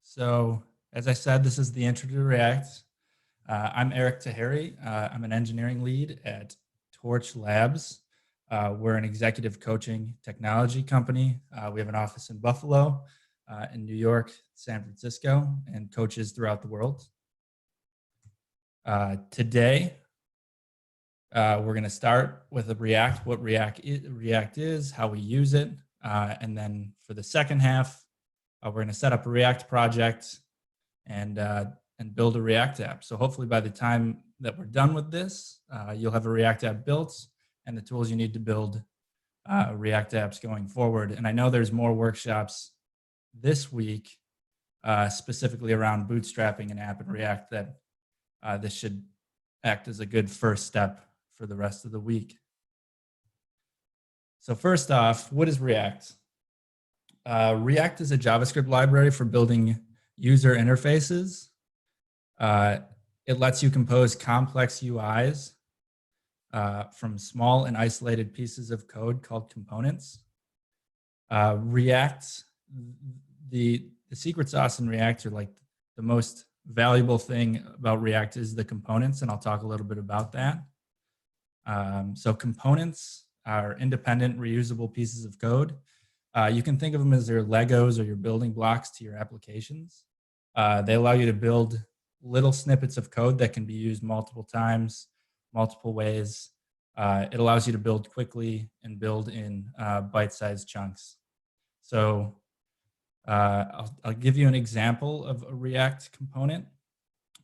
So, as I said, this is the Intro to React. I'm Eric Taheri. I'm an engineering lead at Torch Labs. We're an executive coaching technology company. We have an office in Buffalo, in New York, San Francisco, and coaches throughout the world. Today, we're going to start with React, what React is, how we use it, and then for the second half, we're going to set up a React project and build a React app. So hopefully by the time that we're done with this, you'll have a React app built and the tools you need to build React apps going forward. And I know there's more workshops this week, specifically around bootstrapping an app in React that this should act as a good first step for the rest of the week. So first off, what is React? React is a JavaScript library for building user interfaces. It lets you compose complex UIs from small and isolated pieces of code called components. React, the secret sauce in React, or like the most valuable thing about React, is the components, and I'll talk a little bit about that. So components are independent, reusable pieces of code. You can think of them as your Legos or your building blocks to your applications. They allow you to build little snippets of code that can be used multiple times, multiple ways. It allows you to build quickly and build in bite-sized chunks. So I'll give you an example of a React component.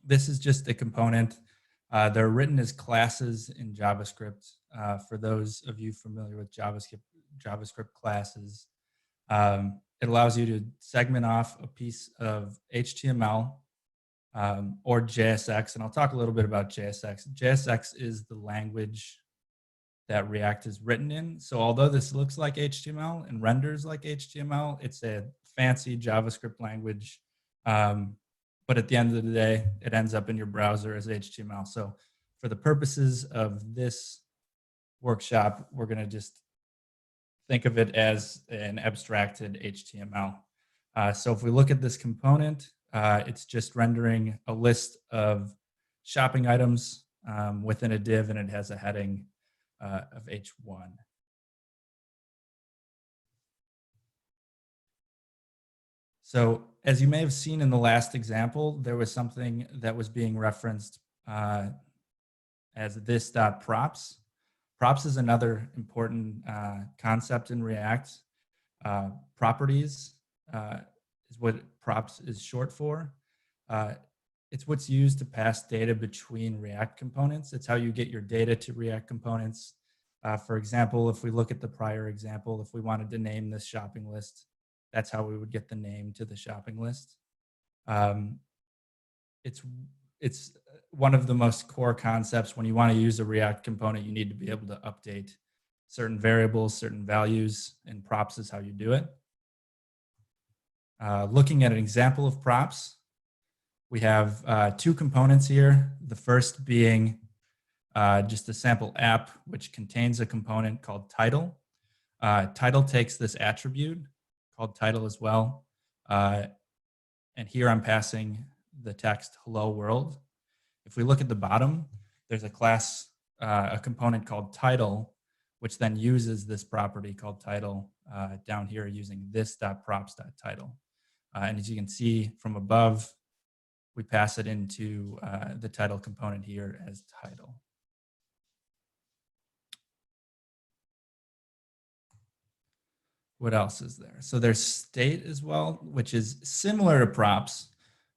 This is just a component. They're written as classes in JavaScript. For those of you familiar with JavaScript classes, it allows you to segment off a piece of HTML or JSX, and I'll talk a little bit about JSX. JSX is the language that React is written in. So although this looks like HTML and renders like HTML, it's a fancy JavaScript language. But at the end of the day, it ends up in your browser as HTML. So for the purposes of this workshop, we're going to just think of it as an abstracted HTML. So if we look at this component, it's just rendering a list of shopping items within a div, and it has a heading of H1. So as you may have seen in the last example, there was something that was being referenced as this.props. Props is another important concept in React. Properties is what props is short for. It's what's used to pass data between React components. It's how you get your data to React components. For example, if we look at the prior example, if we wanted to name this shopping list, that's how we would get the name to the shopping list. It's one of the most core concepts. When you want to use a React component, you need to be able to update certain variables, certain values, and props is how you do it. Looking at an example of props, we have two components here. The first being just a sample app, which contains a component called title. Title takes this attribute called title as well. And here I'm passing the text hello world. If we look at the bottom, there's a class, a component called title, which then uses this property called title down here using this.props.title. And as you can see from above, we pass it into the title component here as title. What else is there? So there's state as well, which is similar to props,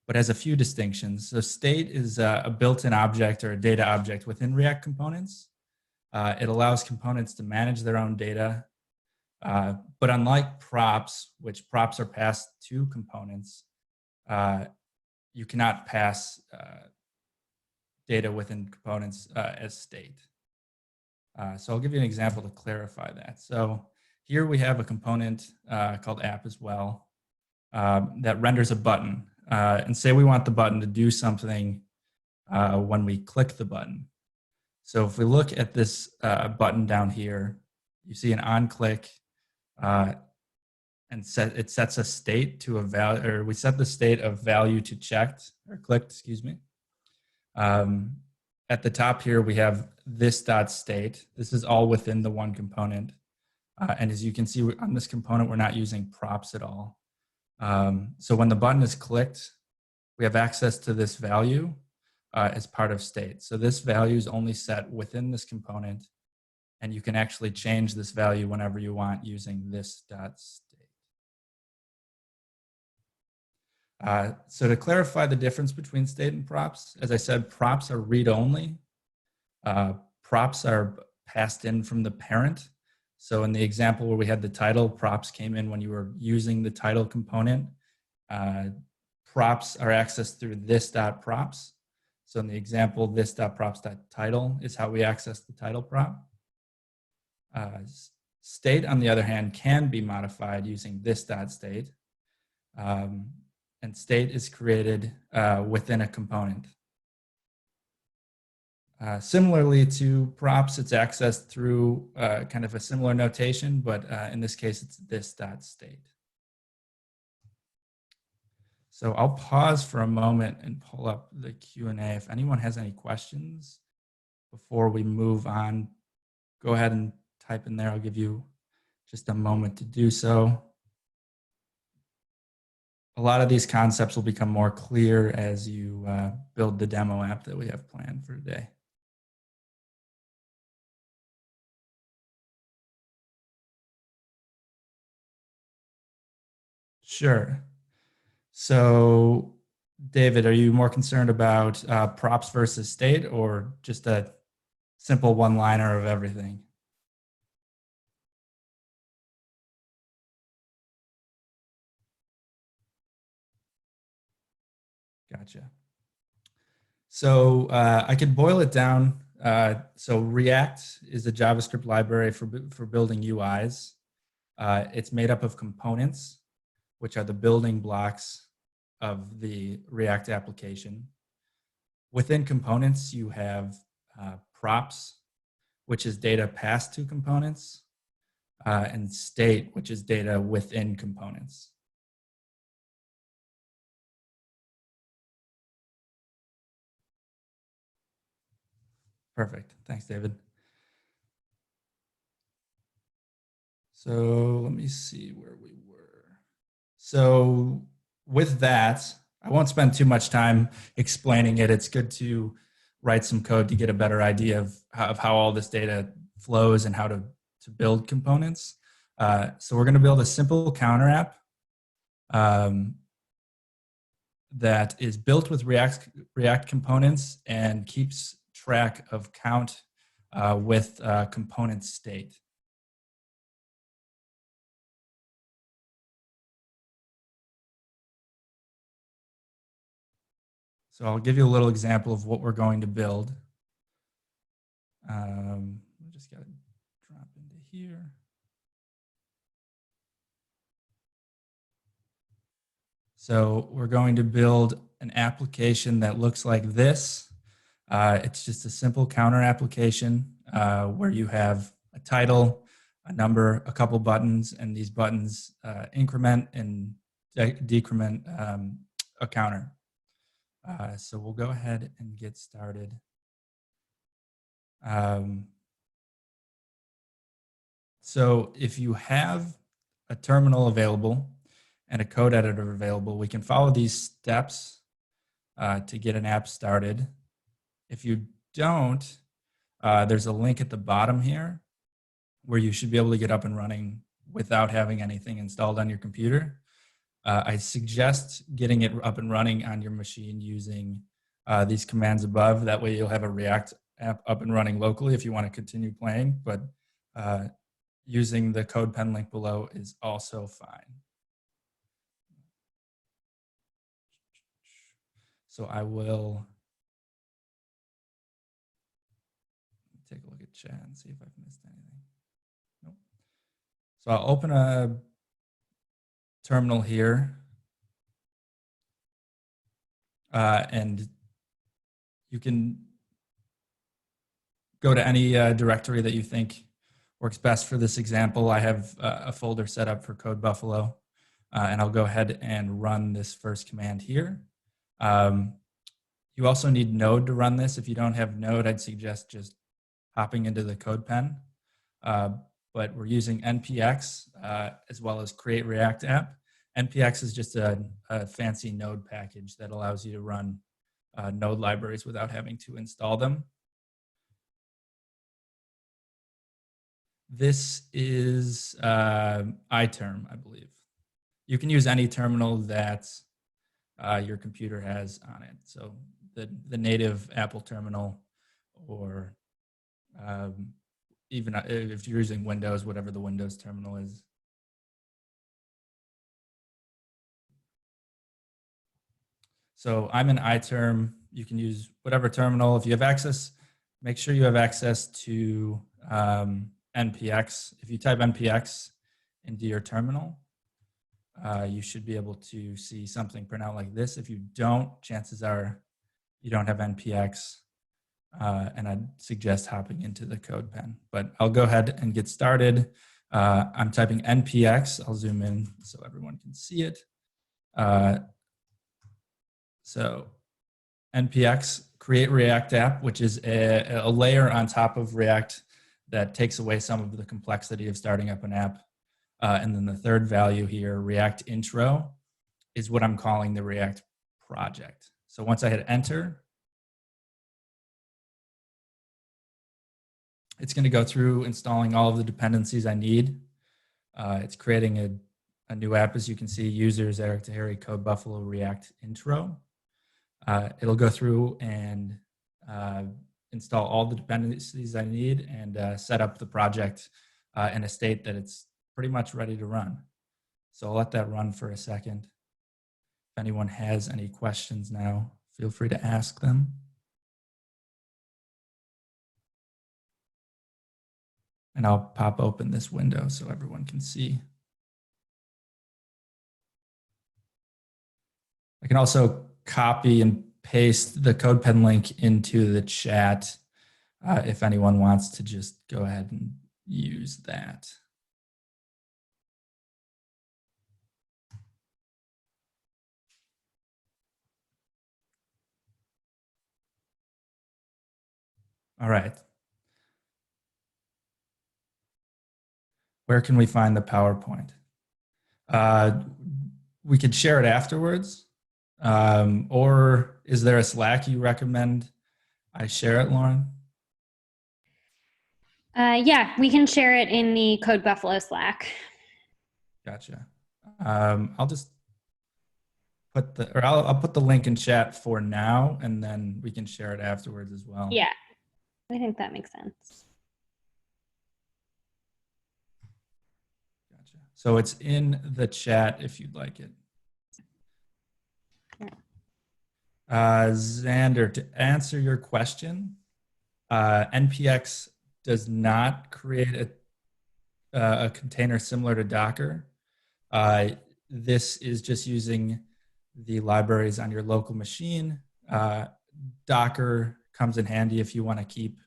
but has a few distinctions. So state is a built-in object or a data object within React components. It allows components to manage their own data. But unlike props, which props are passed to components, you cannot pass data within components as state. So I'll give you an example to clarify that. So here we have a component called app as well that renders a button. And say we want the button to do something when we click the button. So if we look at this button down here, you see an on-click and it sets a state to a value, or we set the state of value to checked or clicked, excuse me. At the top here, we have this dot state. This is all within the one component. And as you can see on this component, we're not using props at all. So when the button is clicked, we have access to this value as part of state. So this value is only set within this component, and you can actually change this value whenever you want using this dot state. So to clarify the difference between state and props, as I said, props are read-only. Props are passed in from the parent. So in the example where we had the title, props came in when you were using the title component. Props are accessed through this dot props. So in the example, this dot props dot title is how we access the title prop. State, on the other hand, can be modified using this dot state. And state is created within a component. Similarly to props, it's accessed through kind of a similar notation, but in this case, it's this dot state. So I'll pause for a moment and pull up the Q&A. If anyone has any questions before we move on, go ahead and type in there. I'll give you just a moment to do so. A lot of these concepts will become more clear as you build the demo app that we have planned for today. Sure. So, David, are you more concerned about props versus state, or just a simple one-liner of everything? Gotcha. So I could boil it down. So React is a JavaScript library for building UIs. It's made up of components, which are the building blocks of the React application. Within components, you have props, which is data passed to components, and state, which is data within components. Perfect. Thanks, David. So let me see where we were. So with that, I won't spend too much time explaining it. It's good to write some code to get a better idea of how all this data flows and how to build components. So we're going to build a simple counter app that is built with React components and keeps track of count with component state. So I'll give you a little example of what we're going to build. We just got to drop into here. So we're going to build an application that looks like this. It's just a simple counter application where you have a title, a number, a couple buttons, and these buttons increment and decrement a counter. So we'll go ahead and get started. So if you have a terminal available and a code editor available, we can follow these steps to get an app started. If you don't, there's a link at the bottom here where you should be able to get up and running without having anything installed on your computer. I suggest getting it up and running on your machine using these commands above. That way you'll have a React app up and running locally if you want to continue playing, but using the code pen link below is also fine. So I will take a look at chat and see if I've missed anything. Nope. So I'll open a terminal here. And you can go to any directory that you think works best for this example. I have a folder set up for Code Buffalo, and I'll go ahead and run this first command here. You also need Node to run this. If you don't have Node, I'd suggest just hopping into the CodePen. But we're using npx as well as create React app. npx is just a fancy Node package that allows you to run Node libraries without having to install them. This is iTerm, I believe. You can use any terminal that your computer has on it. So the native Apple terminal, or even if you're using Windows, whatever the Windows terminal is. So I'm in iTerm. You can use whatever terminal. If you have access, make sure you have access to npx. If you type npx into your terminal, you should be able to see something print out like this. If you don't, chances are you don't have npx, and I'd suggest hopping into the CodePen. But I'll go ahead and get started. I'm typing npx. I'll zoom in so everyone can see it. So npx create React app, which is a layer on top of React that takes away some of the complexity of starting up an app. And then the third value here, React intro, is what I'm calling the React project. So once I hit enter, it's going to go through installing all of the dependencies I need. It's creating a new app, as you can see, users, Eric Tahiri, Code Buffalo, React intro. It'll go through and install all the dependencies I need and set up the project in a state that it's pretty much ready to run. So I'll let that run for a second. If anyone has any questions now, feel free to ask them. And I'll pop open this window so everyone can see. I can also copy and paste the CodePen link into the chat if anyone wants to just go ahead and use that. All right. Where can we find the PowerPoint? We could share it afterwards. Or is there a Slack you recommend I share it, Lauren? Yeah, we can share it in the Code Buffalo Slack. Gotcha. I'll just put I'll put the link in chat for now, and then we can share it afterwards as well. Yeah, I think that makes sense. Gotcha. So it's in the chat if you'd like it. Xander, to answer your question, npx does not create a container similar to Docker. This is just using the libraries on your local machine. Docker comes in handy if you want to keep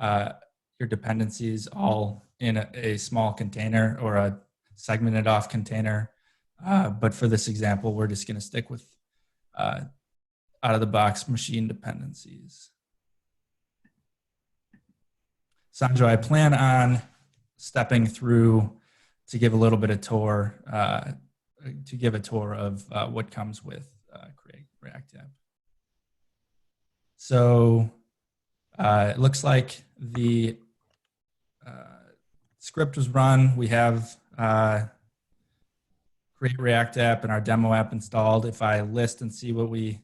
your dependencies all in a small container or a segmented off container. But for this example, we're just going to stick with out of the box machine dependencies. Sanjo, I plan on stepping through to give a little bit of tour, to give a tour of what comes with Create React App. So it looks like the script was run. We have Create React App and our demo app installed. If I list and see what we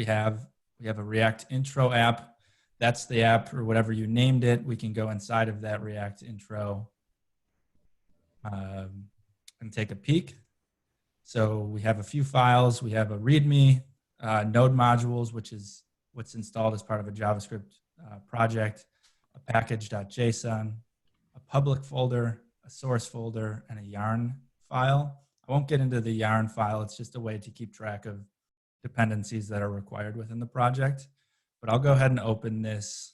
have a React intro app. That's the app or whatever you named it. We can go inside of that React intro and take a peek. So we have a few files. We have a README, node modules, which is what's installed as part of a JavaScript project, a package.json, a public folder, a source folder, and a yarn file. I won't get into the yarn file. It's just a way to keep track of dependencies that are required within the project. But I'll go ahead and open this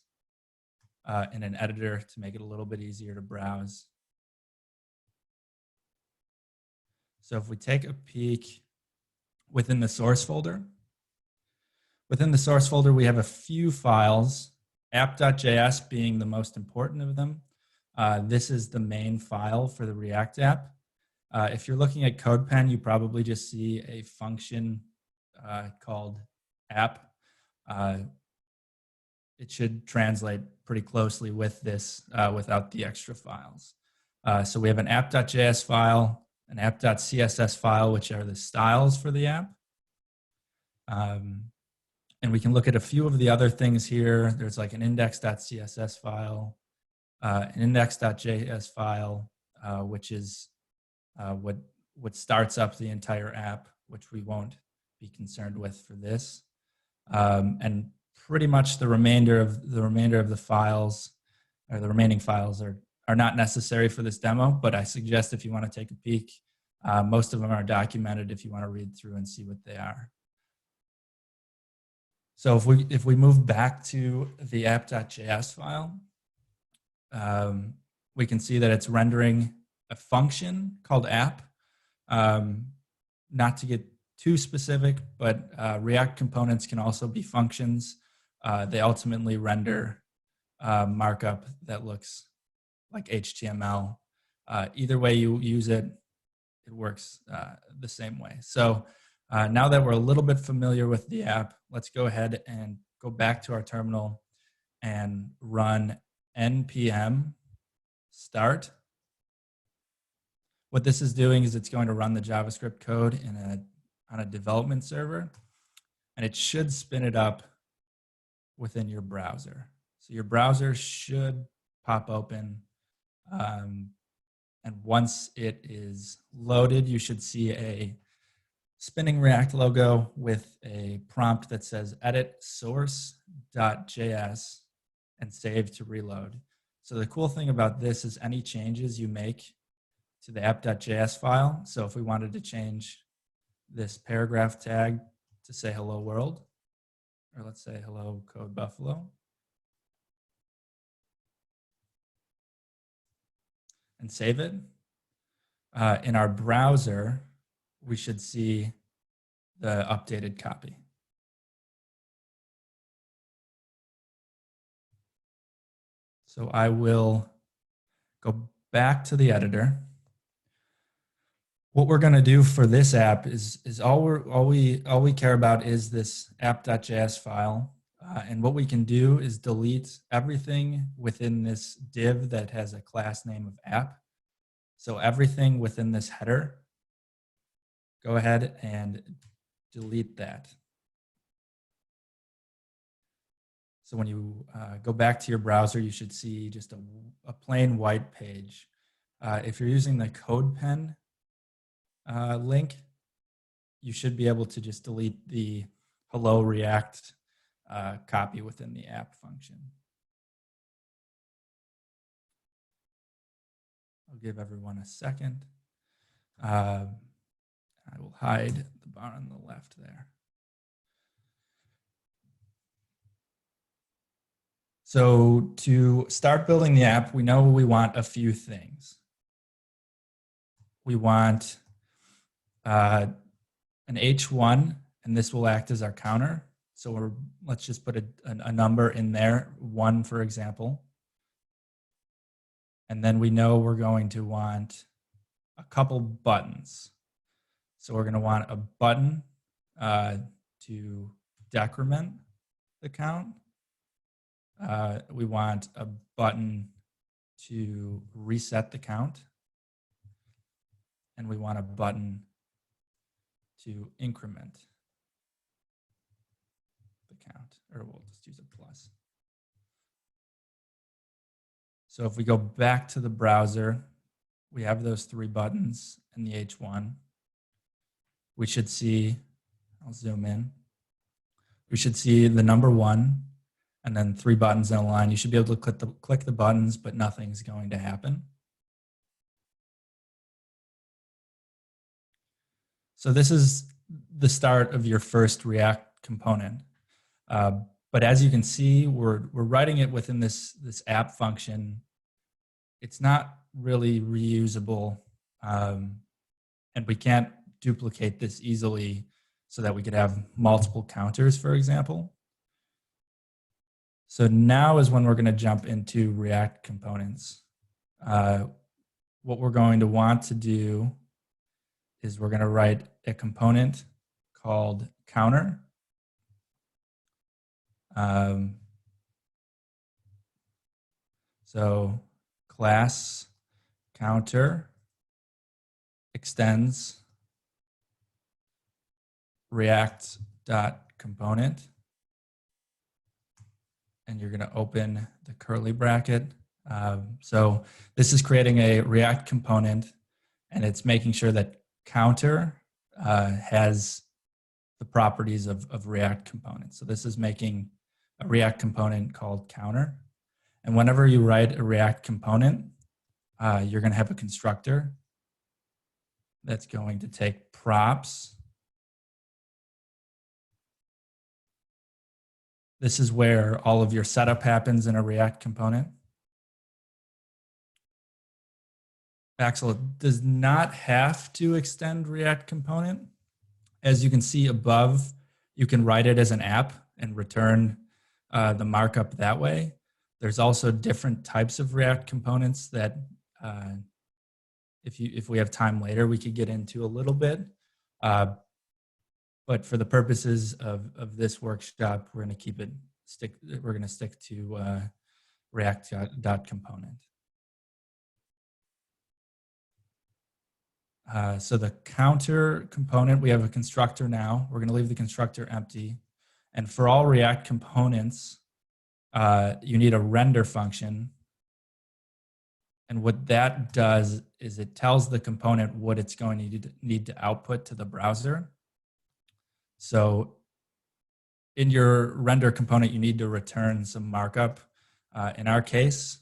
in an editor to make it a little bit easier to browse. So if we take a peek within the source folder, we have a few files, app.js being the most important of them. This is the main file for the React app. If you're looking at CodePen, you probably just see a function called app. It should translate pretty closely with this without the extra files. So we have an app.js file, an app.css file, which are the styles for the app. And we can look at a few of the other things here. There's like an index.css file, an index.js file, which is what starts up the entire app, which we won't be concerned with for this. And pretty much the remainder of the files, or the remaining files, are not necessary for this demo. But I suggest if you want to take a peek, most of them are documented if you want to read through and see what they are. So if we move back to the app.js file, we can see that it's rendering a function called app. Not to get too specific, but React components can also be functions. They ultimately render markup that looks like HTML. Either way you use it, it works the same way. So now that we're a little bit familiar with the app, let's go ahead and go back to our terminal and run npm start. What this is doing is it's going to run the JavaScript code on a development server, and it should spin it up within your browser. So your browser should pop open, and once it is loaded, you should see a spinning React logo with a prompt that says edit source.js and save to reload. So the cool thing about this is any changes you make to the app.js file. So if we wanted to change this paragraph tag to say hello world, or let's say hello code buffalo, and save it, in our browser, we should see the updated copy. So I will go back to the editor. What we're going to do for this app is all we care about is this app.js file. And what we can do is delete everything within this div that has a class name of app. So everything within this header, go ahead and delete that. So when you go back to your browser, you should see just a plain white page. If you're using the CodePen link, you should be able to just delete the hello React copy within the app function. I'll give everyone a second. I will hide the bar on the left there. So to start building the app, we know we want a few things. We want an H1, and this will act as our counter. So let's just put a number in there, 1 for example. And then we know we're going to want a couple buttons. So we're going to want a button to decrement the count. We want a button to reset the count. And we want a button to increment the count, or we'll just use a plus. So if we go back to the browser, we have those 3 buttons and the H1. We should see, I'll zoom in. We should see the number 1 and then 3 buttons in a line. You should be able to click the buttons, but nothing's going to happen. So this is the start of your first React component. But But as you can see, we're writing it within this app function. It's not really reusable, and we can't duplicate this easily so that we could have multiple counters, for example. So now is when we're going to jump into React components. What we're going to want to do is we're going to write a component called counter. So class counter extends React.component, and you're going to open the curly bracket. So this is creating a React component, and it's making sure that counter has the properties of React components. So this is making a React component called counter. And whenever you write a React component, you're going to have a constructor that's going to take props. This is where all of your setup happens in a React component. Axel does not have to extend React component. As you can see above, you can write it as an app and return the markup that way. There's also different types of React components that if we have time later, we could get into a little bit. But for the purposes of this workshop, we're going to stick to React.component. So the counter component, we have a constructor now. We're going to leave the constructor empty. And for all React components, you need a render function. And what that does is it tells the component what it's going to need to output to the browser. So in your render component, you need to return some markup. In our case,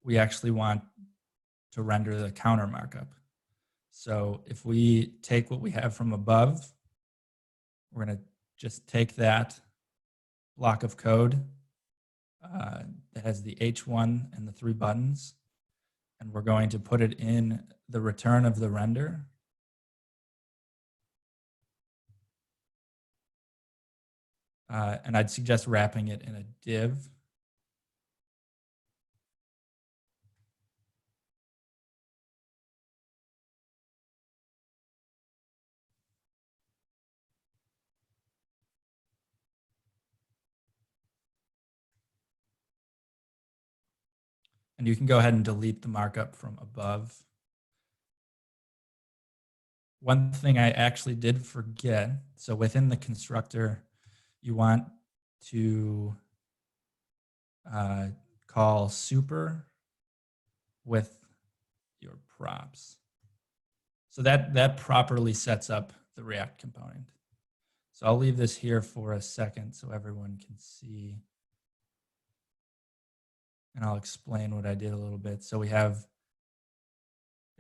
we actually want to render the counter markup. So if we take what we have from above, we're going to just take that block of code that has the H1 and the 3 buttons, and we're going to put it in the return of the render. And I'd suggest wrapping it in a div. And you can go ahead and delete the markup from above. One thing I actually did forget, so within the constructor, you want to call super with your props. So that properly sets up the React component. So I'll leave this here for a second so everyone can see. And I'll explain what I did a little bit. So we have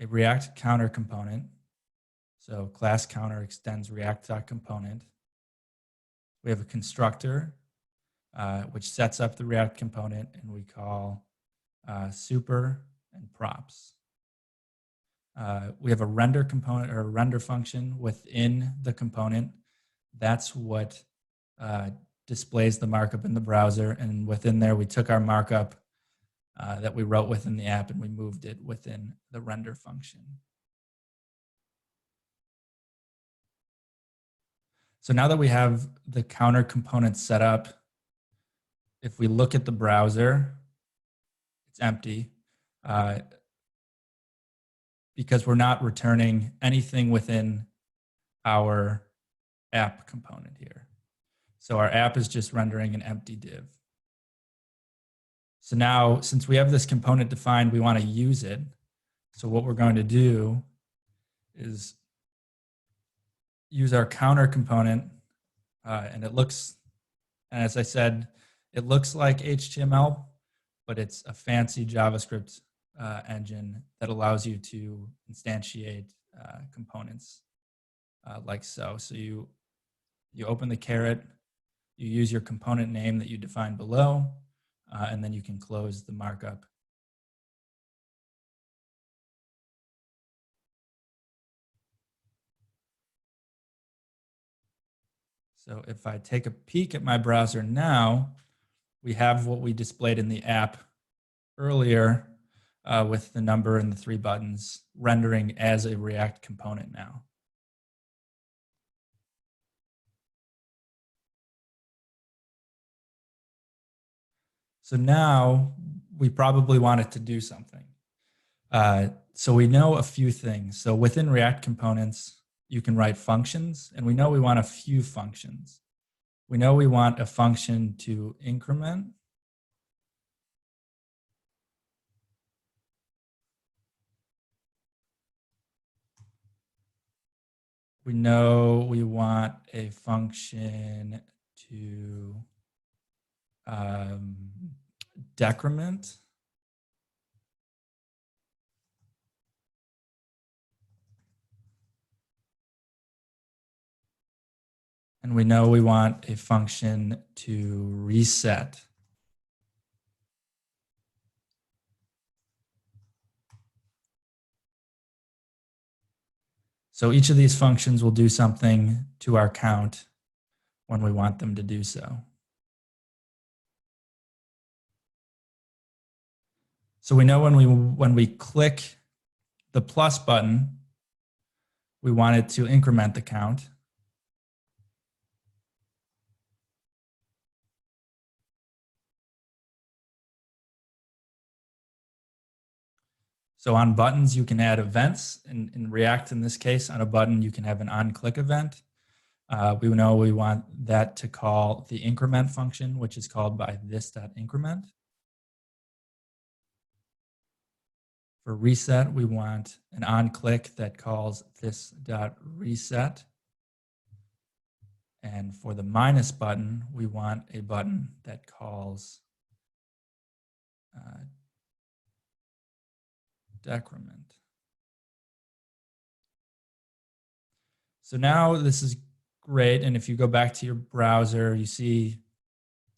a React counter component. So class counter extends React.component. We have a constructor, which sets up the React component, and we call super and props. We have a render component or a render function within the component. That's what displays the markup in the browser. And within there, we took our markup that we wrote within the app and we moved it within the render function. So now that we have the counter component set up, if we look at the browser, it's empty because we're not returning anything within our app component here. So our app is just rendering an empty div. So now, since we have this component defined, we want to use it. So what we're going to do is use our counter component, and it looks, and as I said, it looks like HTML, but it's a fancy JavaScript engine that allows you to instantiate components like so. So you open the caret, you use your component name that you define below, and then you can close the markup. So if I take a peek at my browser now, we have what we displayed in the app earlier with the number and the 3 buttons rendering as a React component now. So now we probably want it to do something. So we know a few things. So within React components, you can write functions, and we know we want a few functions. We know we want a function to increment. We know we want a function to decrement. And we know we want a function to reset. So each of these functions will do something to our count when we want them to do so. So we know when we click the plus button, we want it to increment the count. So on buttons, you can add events. In React, in this case, on a button, you can have an on-click event. We know we want that to call the increment function, which is called by this.increment. For reset, we want an on-click that calls this.reset. And for the minus button, we want a button that calls decrement. So now this is great. And if you go back to your browser, you see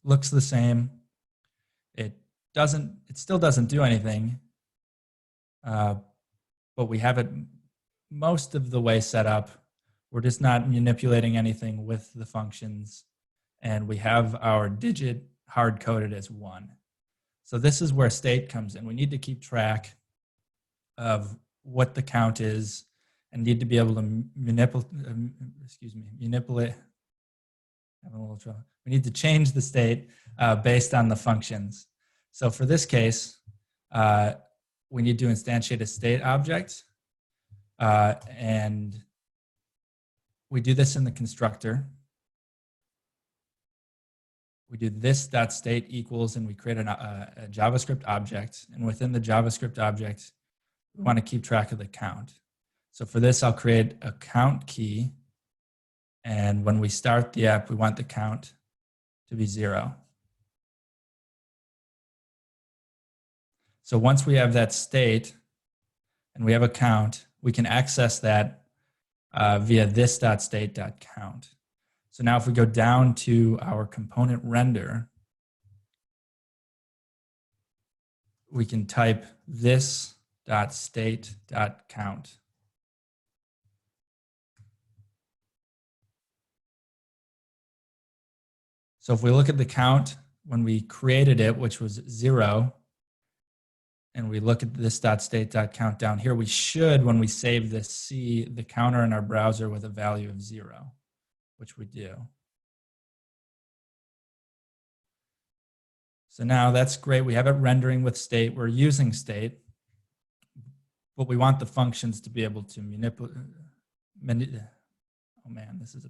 looks the same. It still doesn't do anything, but we have it most of the way set up. We're just not manipulating anything with the functions, and we have our digit hard-coded as 1. So this is where state comes in. We need to keep track of what the count is and need to be able to manipulate. Having a little trouble. We need to change the state based on the functions. So for this case, we need to instantiate a state object, and we do this in the constructor. We do this.state equals, and we create a JavaScript object. And within the JavaScript object, we want to keep track of the count. So for this, I'll create a count key. And when we start the app, we want the count to be 0. So once we have that state and we have a count, we can access that via this.state.count. So now if we go down to our component render, we can type this.state.count. So if we look at the count when we created it, which was 0, and we look at this.state.count down here, we should, when we save this, see the counter in our browser with a value of 0, which we do. So now that's great. We have it rendering with state. We're using state, but we want the functions to be able to manipulate. Oh man, this is a.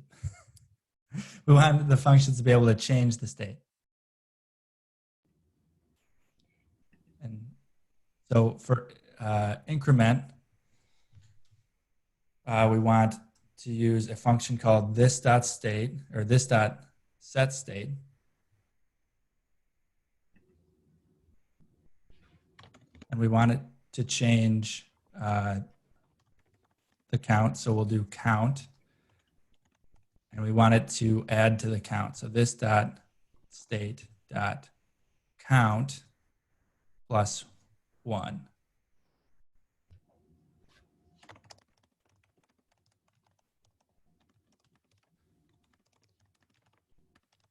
We want the functions to be able to change the state. And so for increment, we want to use a function called this.state or this.setState. And we want it to change the count. So we'll do count. and we want it to add to the count. So this dot state dot count plus 1.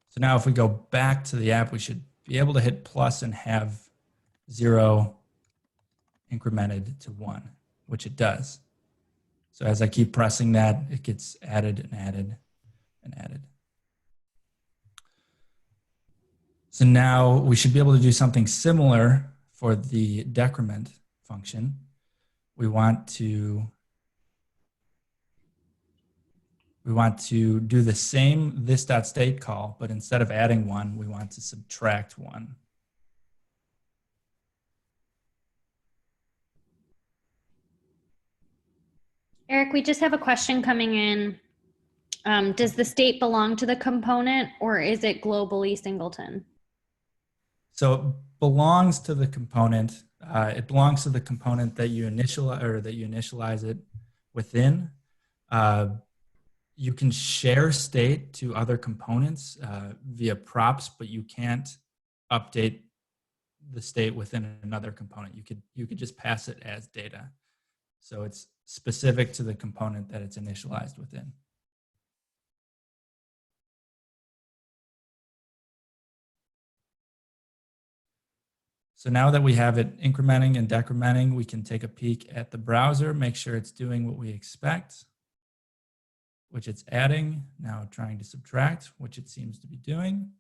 So now if we go back to the app, we should be able to hit plus and have 0 incremented to 1, which it does. So as I keep pressing that, it gets added and added and added. So now we should be able to do something similar for the decrement function. We want to do the same this.state call, but instead of adding 1, we want to subtract 1. Eric, we just have a question coming in. Does the state belong to the component, or is it globally singleton? So it belongs to the component. It belongs to the component that you initialize it within. You can share state to other components via props, but you can't update the state within another component. You could just pass it as data. So it's specific to the component that it's initialized within. So now that we have it incrementing and decrementing, we can take a peek at the browser, make sure it's doing what we expect, which it's adding, now trying to subtract, which it seems to be doing.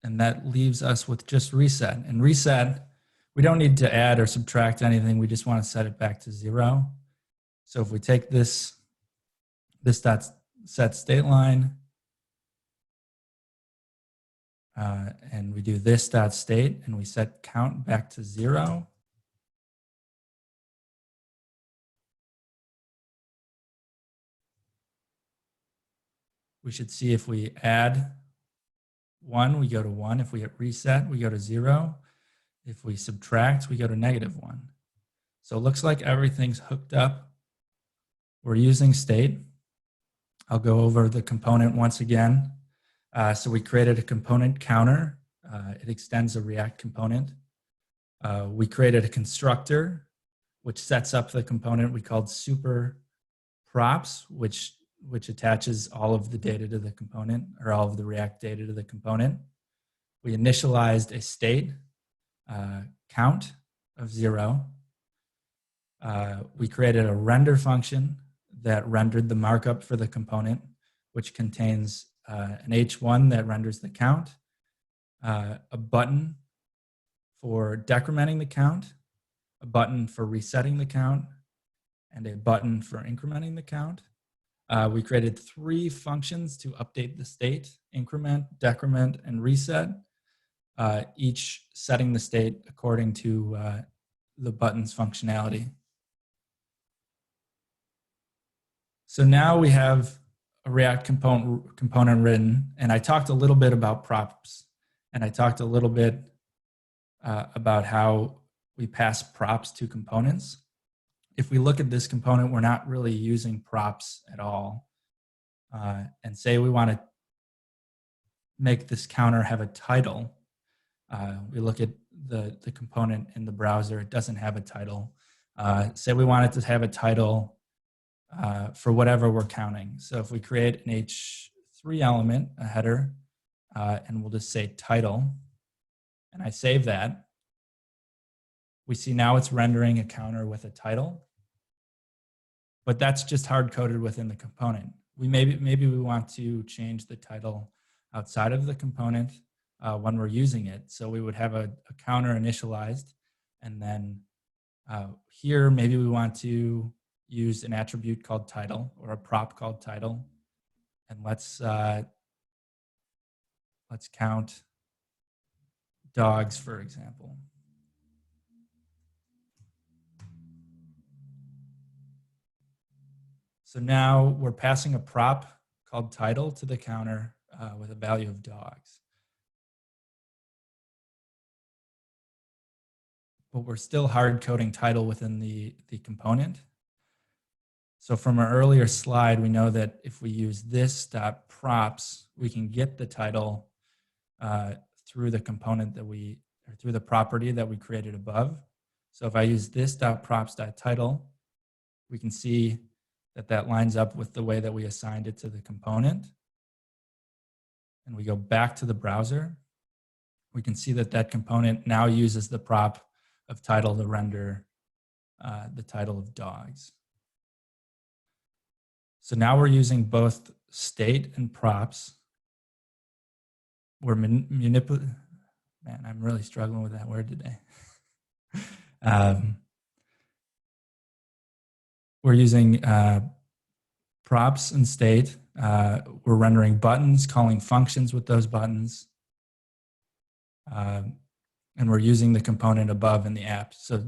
And that leaves us with just reset. And reset, we don't need to add or subtract anything. We just want to set it back to 0. So if we take this dot set state line, and we do this dot state, and we set count back to 0. We should see if we add 1, we go to 1. If we hit reset, we go to 0. If we subtract, we go to -1. So it looks like everything's hooked up. We're using state. I'll go over the component once again. So we created a component counter. It extends a React component. We created a constructor, which sets up the component we called super props, which attaches all of the data to the component, or all of the React data to the component. We initialized a state count of 0. We created a render function that rendered the markup for the component, which contains an H1 that renders the count, a button for decrementing the count, a button for resetting the count, and a button for incrementing the count. We created 3 functions to update the state: increment, decrement, and reset, each setting the state according to the button's functionality. So now we have a React component written, and I talked a little bit about props, and I talked a little bit about how we pass props to components. If we look at this component, we're not really using props at all. And say we want to make this counter have a title. We look at the component in the browser, it doesn't have a title. Say we want it to have a title for whatever we're counting. So if we create an H3 element, a header, and we'll just say title, and I save that, we see now it's rendering a counter with a title, but that's just hard-coded within the component. Maybe we want to change the title outside of the component when we're using it. So we would have a counter initialized, and then here maybe we want to use an attribute called title or a prop called title, and let's count dogs, for example. So now we're passing a prop called title to the counter with a value of dogs. But we're still hard coding title within the component. So from our earlier slide, we know that if we use this dot props, we can get the title through the component that or through the property that we created above. So if I use this dot props dot title, we can see that that lines up with the way that we assigned it to the component. And we go back to the browser. We can see that that component now uses the prop of title to render the title of dogs. So now we're using both state and props. We're manipulating. Man, I'm really struggling with that word today. We're using props and state. We're rendering buttons, calling functions with those buttons. And we're using the component above in the app. So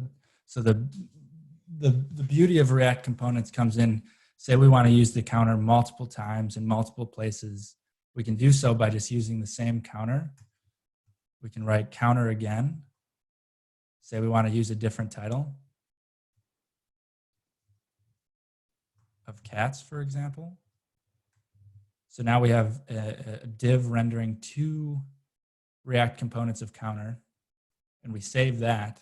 the beauty of React components comes in, say we want to use the counter multiple times in multiple places. We can do so by just using the same counter. We can write counter again. Say we want to use a different title of cats, for example. So now we have a div rendering 2 React components of counter, and we save that.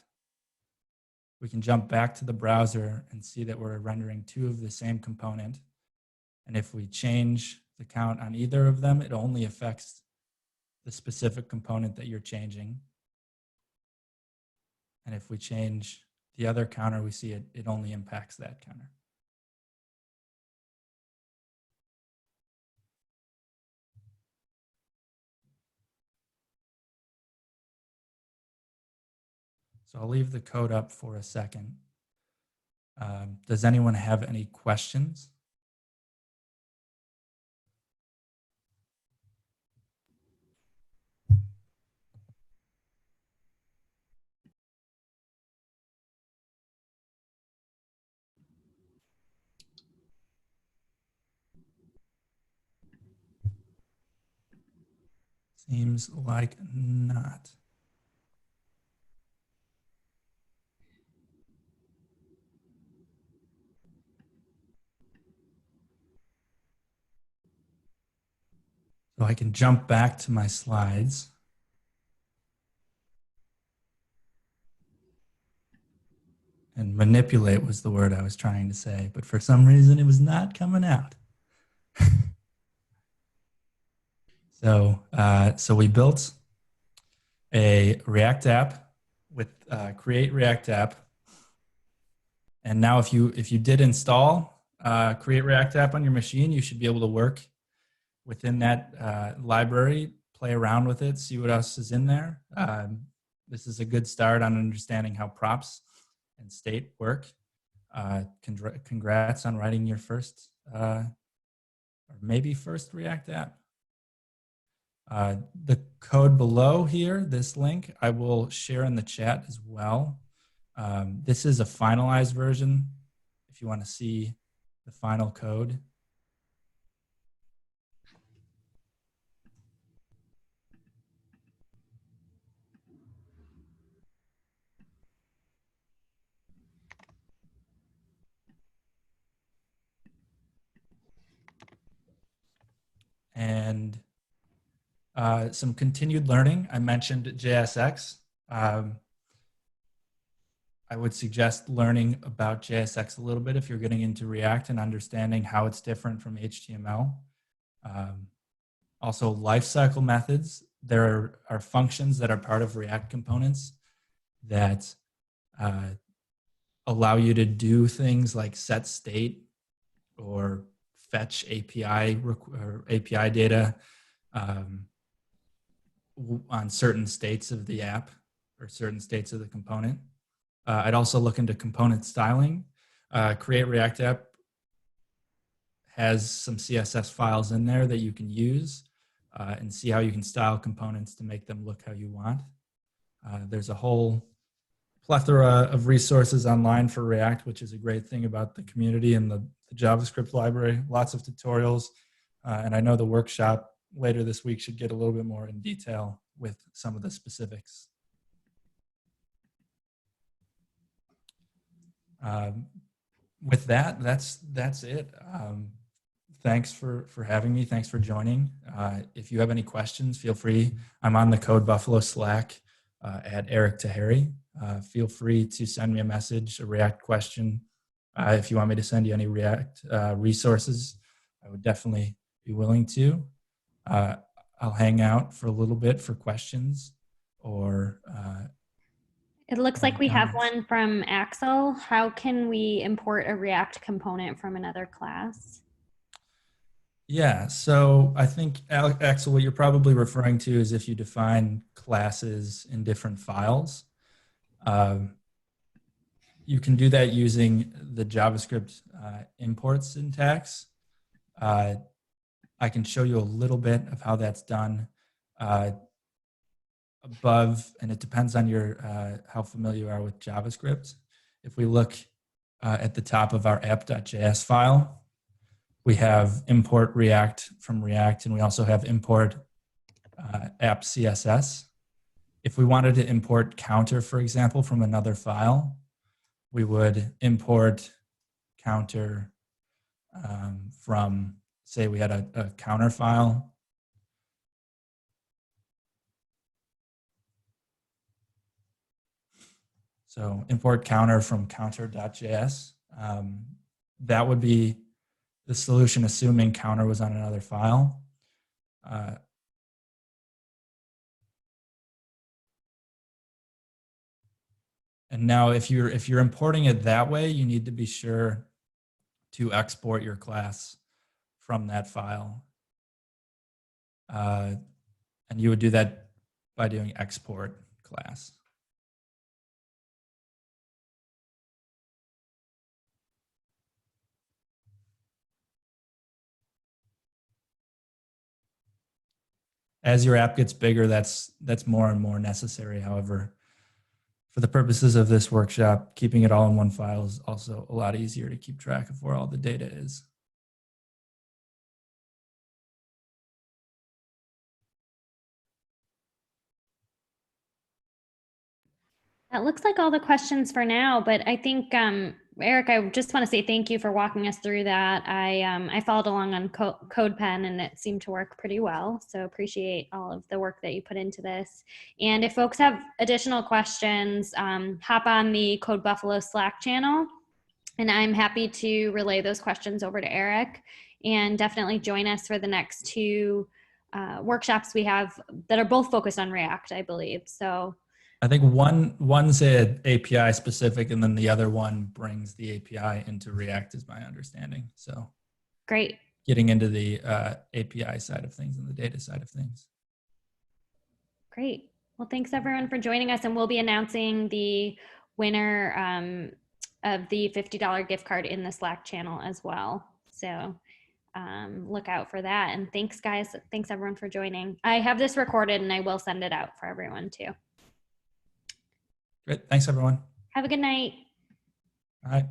We can jump back to the browser and see that we're rendering 2 of the same component. And if we change the count on either of them, it only affects the specific component that you're changing. And if we change the other counter, we see it only impacts that counter. So I'll leave the code up for a second. Does anyone have any questions? Seems like not. So I can jump back to my slides. And manipulate was the word I was trying to say, but for some reason it was not coming out. So we built a React app with create React app. And now if you did install create React app on your machine, you should be able to work within that library, play around with it, see what else is in there. This is a good start on understanding how props and state work. Congrats on writing your first, or maybe first React app. The code below here, this link, I will share in the chat as well. This is a finalized version if you want to see the final code. And some continued learning. I mentioned JSX. I would suggest learning about JSX a little bit if you're getting into React and understanding how it's different from HTML. Also, lifecycle methods. There are functions that are part of React components that allow you to do things like set state or fetch API data on certain states of the app or certain states of the component. I'd also look into component styling. Create React app has some CSS files in there that you can use and see how you can style components to make them look how you want. There's a whole plethora of resources online for React, which is a great thing about the community and the JavaScript library. Lots of tutorials. And I know the workshop later this week should get a little bit more in detail with some of the specifics. with that, that's it. Thanks for having me. Thanks for joining. If you have any questions, feel free. I'm on the Code Buffalo Slack at Eric Tahari. Feel free to send me a message, a React question. If you want me to send you any React resources, I would definitely be willing to. I'll hang out for a little bit for questions or It looks like we have comments. one from Axel. How can we import a React component from another class? Yeah, so I think, Axel, what you're probably referring to is if you define classes in different files. You can do that using the JavaScript import syntax. I can show you a little bit of how that's done above, and it depends on your how familiar you are with JavaScript. If we look at the top of our app.js file, we have import React from React, and we also have import app CSS. If we wanted to import counter, for example, from another file, we would import counter from, say we had a counter file. So import counter from counter.js. That would be the solution, assuming counter was on another file. And now if you're importing it that way, you need to be sure to export your class from that file. And you would do that by doing export class. As your app gets bigger, that's more and more necessary. However, for the purposes of this workshop, keeping it all in one file is also a lot easier to keep track of where all the data is. That looks like all the questions for now, but I think, Eric, I just want to say thank you for walking us through that. I followed along on CodePen and it seemed to work pretty well. So appreciate all of the work that you put into this. And if folks have additional questions, hop on the Code Buffalo Slack channel and I'm happy to relay those questions over to Eric, and definitely join us for the next two workshops we have that are both focused on React, I believe. So I think one's API specific, and then the other one brings the API into React, is my understanding. So great. Getting into the API side of things and the data side of things. Great. Well, thanks everyone for joining us, and we'll be announcing the winner of the $50 gift card in the Slack channel as well. So look out for that. And thanks, guys. Thanks everyone for joining. I have this recorded and I will send it out for everyone too. Great. Thanks, everyone. Have a good night. All right.